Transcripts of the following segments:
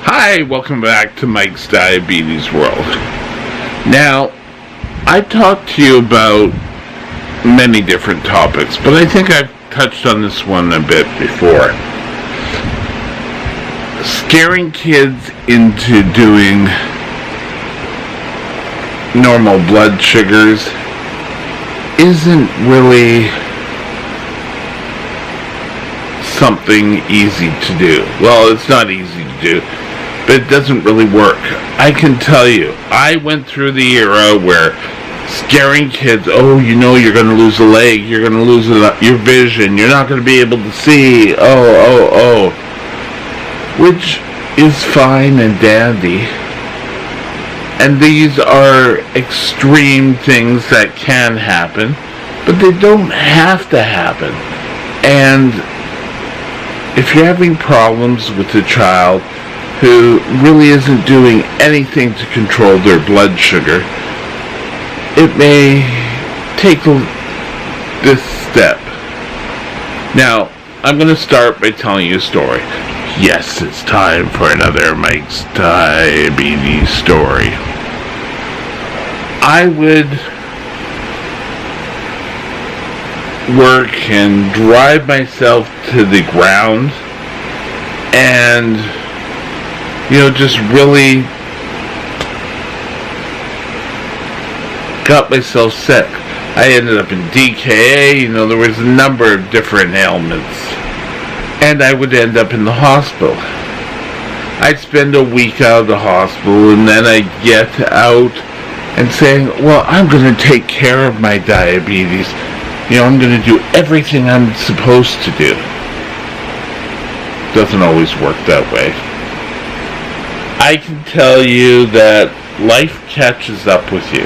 Hi, welcome back to Mike's Diabetes World. Now, I talked to you about many different topics, but I think I've touched on this one a bit before. Scaring kids into doing normal blood sugars isn't really something easy to do. Well, it's not easy to do, but it doesn't really work. I can tell you, I went through the era where scaring kids, oh, you know, you're going to lose a leg, you're going to lose your vision, you're not going to be able to see, which is fine and dandy. And these are extreme things that can happen, but they don't have to happen. And if you're having problems with a child who really isn't doing anything to control their blood sugar, it may take this step. Now, I'm going to start by telling you a story. Yes, it's time for another Mike's Diabetes story. I would work and drive myself to the ground and, just really got myself sick. I ended up in DKA, there was a number of different ailments. And I would end up in the hospital. I'd spend a week out of the hospital, and then I'd get out and saying, well, I'm going to take care of my diabetes. I'm going to do everything I'm supposed to do. Doesn't always work that way. I can tell you that life catches up with you.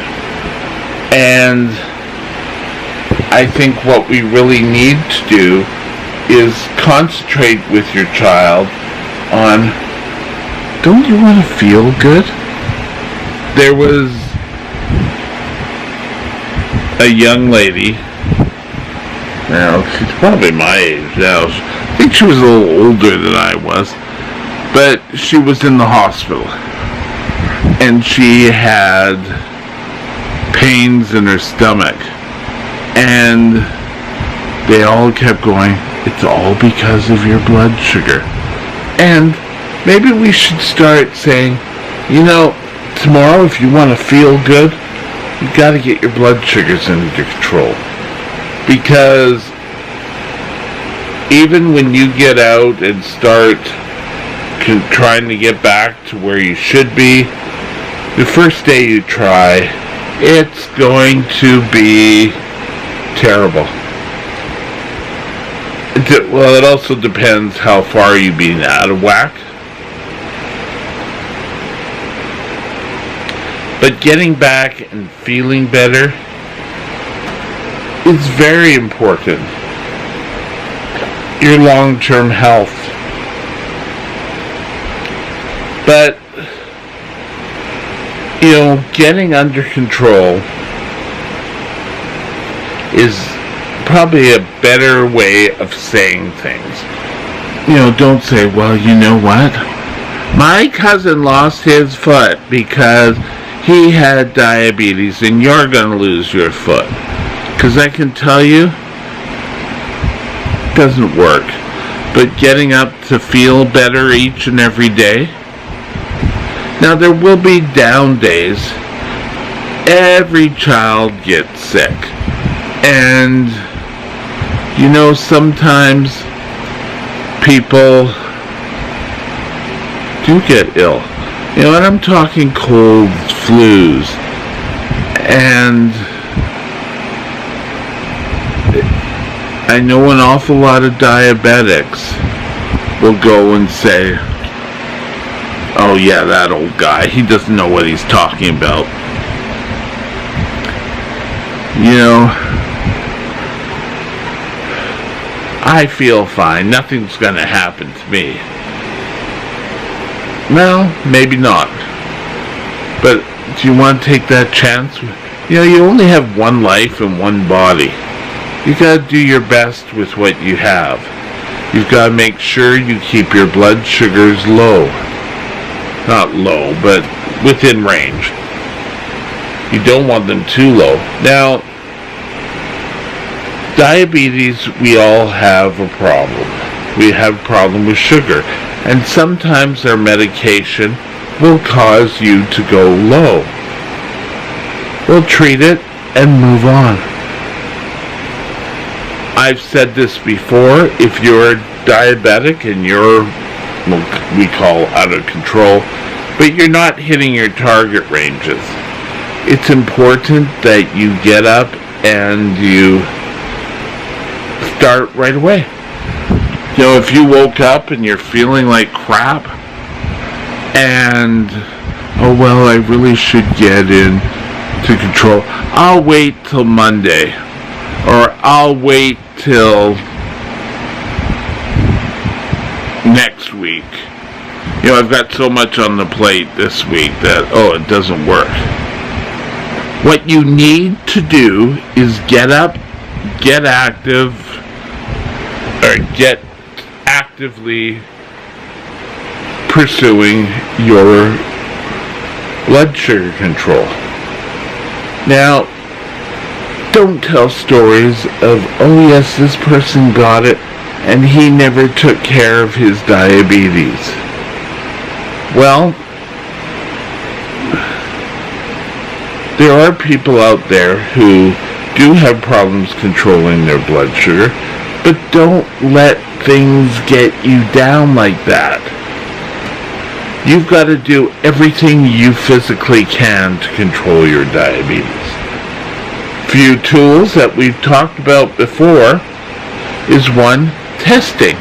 And I think what we really need to do is concentrate with your child on, don't you want to feel good? There was a young lady, now she's probably my age now, I think she was a little older than I was, but she was in the hospital, and she had pains in her stomach, and they all kept going, it's all because of your blood sugar. And maybe we should start saying, tomorrow if you want to feel good, you got to get your blood sugars under control. Because even when you get out and start trying to get back to where you should be, the first day you try, it's going to be terrible. Well, it also depends how far you've been out of whack. But getting back and feeling better is very important. Your long-term health. But, getting under control is probably a better way of saying things. don't say, well, you know what? My cousin lost his foot because he had diabetes and you're going to lose your foot. Because I can tell you, it doesn't work. But getting up to feel better each and every day. Now there will be down days. Every child gets sick. And, sometimes people do get ill. And I'm talking colds, flus, and I know an awful lot of diabetics will go and say, oh yeah, that old guy, he doesn't know what he's talking about. I feel fine. Nothing's going to happen to me. Well, maybe not. But do you want to take that chance? You only have one life and one body. You got to do your best with what you have. You've got to make sure you keep your blood sugars low. Not low, but within range. You don't want them too low. Now, diabetes, we all have a problem. We have a problem with sugar. And sometimes our medication will cause you to go low. We'll treat it and move on. I've said this before, if you're diabetic and you're, we call out of control, but you're not hitting your target ranges, it's important that you get up and you start right away. If you woke up and you're feeling like crap, and, oh well, I really should get into control, I'll wait till Monday, or I'll wait till next week. I've got so much on the plate this week that, it doesn't work. What you need to do is get up, get active, or get actively pursuing your blood sugar control. Now, don't tell stories of, oh yes, this person got it and he never took care of his diabetes. Well, there are people out there who do have problems controlling their blood sugar, but don't let things get you down like that. You've got to do everything you physically can to control your diabetes. Few tools that we've talked about before is one, testing.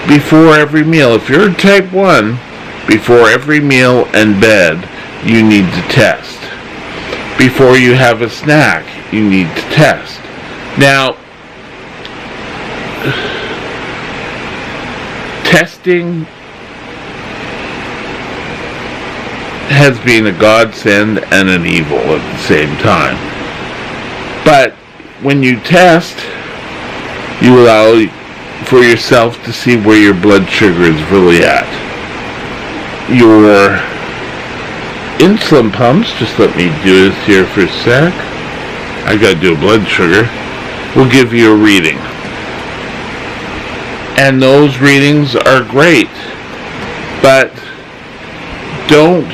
Before every meal, if you're type 1, before every meal and bed, you need to test. Before you have a snack, you need to test. Now, testing has been a godsend and an evil at the same time. But when you test, you allow for yourself to see where your blood sugar is really at. Your insulin pumps, just let me do this here for a sec. I gotta do a blood sugar. Will give you a reading. And those readings are great. But don't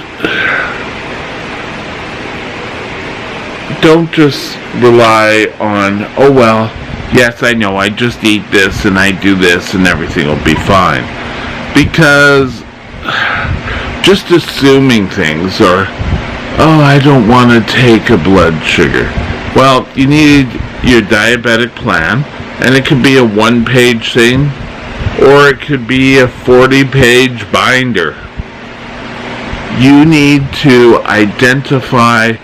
just rely on, oh well, yes I know, I just eat this and I do this and everything will be fine. Because just assuming things, or, oh, I don't want to take a blood sugar. Well, you need your diabetic plan, and it could be a one-page thing, or it could be a 40-page binder. You need to identify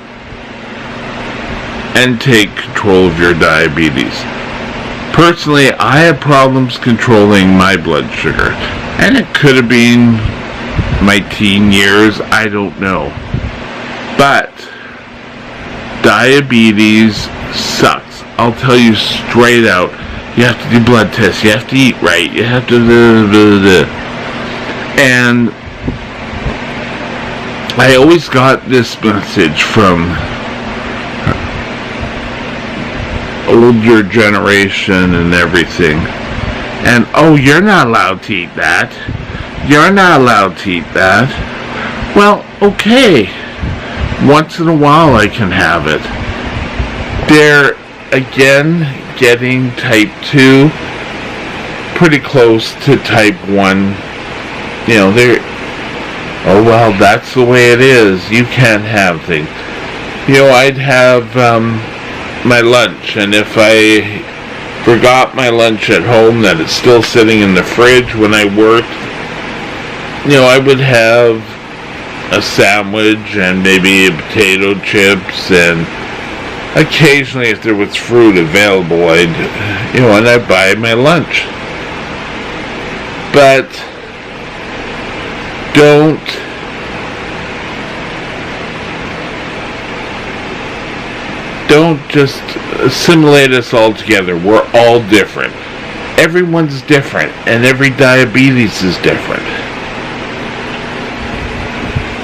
and take control of your diabetes. Personally, I have problems controlling my blood sugar, and it could have been my teen years, I don't know. But diabetes sucks. I'll tell you straight out, You have to do blood tests. You have to eat right. You have to do. And I always got this message from older generation and everything. And, oh, you're not allowed to eat that. You're not allowed to eat that. Well, okay. Once in a while I can have it. They're, again, getting type 2 pretty close to type 1. You know, they're, oh, well, that's the way it is. You can't have things. You know, I'd have my lunch, and if I forgot my lunch at home, that it's still sitting in the fridge when I worked, you know, I would have a sandwich and maybe potato chips, and occasionally if there was fruit available, I'd buy my lunch. But don't just assimilate us all together. We're all different. Everyone's different, and every diabetes is different.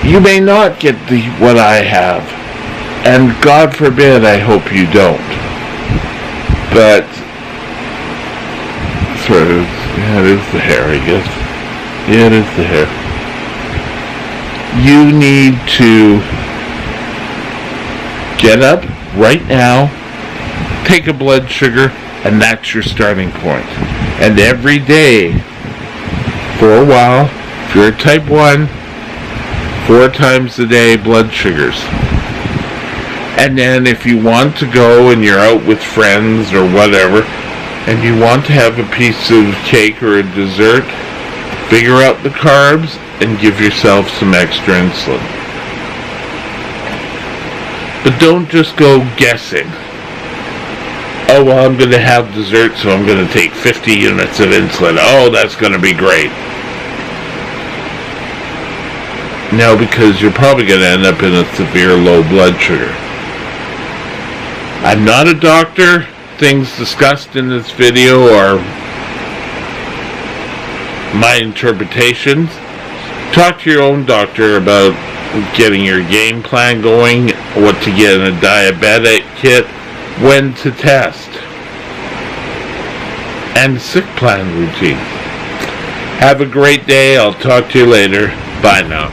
You may not get what I have, and God forbid, I hope you don't. But it is the hair, I guess. Yeah, it is the hair. You need to get up right now, take a blood sugar, and that's your starting point. And every day, for a while, if you're type 1, 4 times a day blood sugars. And then if you want to go and you're out with friends or whatever, and you want to have a piece of cake or a dessert, figure out the carbs and give yourself some extra insulin. But don't just go guessing. Oh, well, I'm going to have dessert, so I'm going to take 50 units of insulin. Oh, that's going to be great. No, because you're probably going to end up in a severe low blood sugar. I'm not a doctor. Things discussed in this video are my interpretations. Talk to your own doctor about getting your game plan going, what to get in a diabetic kit, when to test, and sick plan routine. Have a great day. I'll talk to you later. Bye now.